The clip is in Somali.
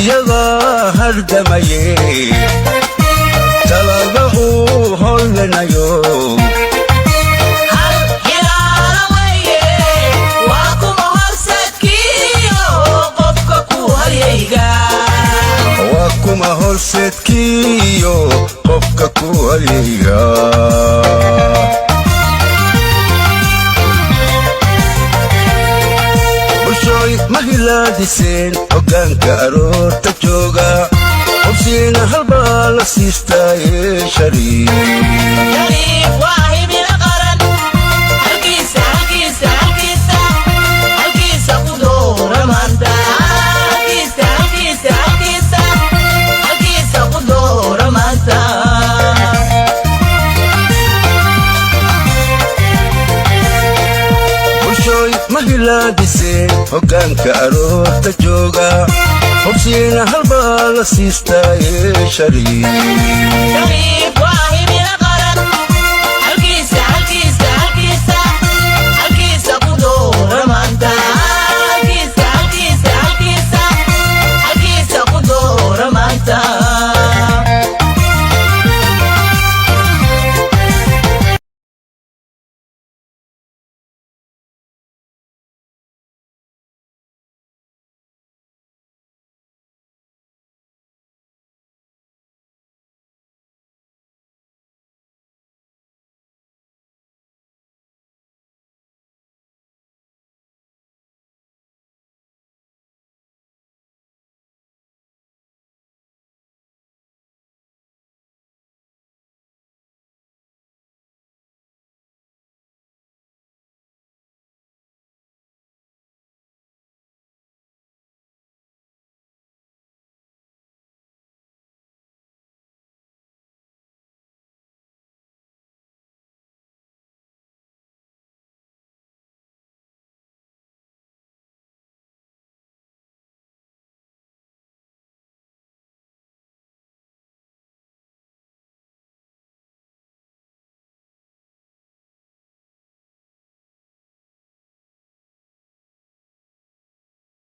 iyaga hardamaye talada uu hollanayo kuma horseedkiyo qofka ku hayga bulshooy ma hilaadiseen hoggaanka aroorta jooga qofsiina halbaa la siistaaye shariif hilaadiseen hoggaanka aroorta jooga qofsiina halbaa la siistaaye shariif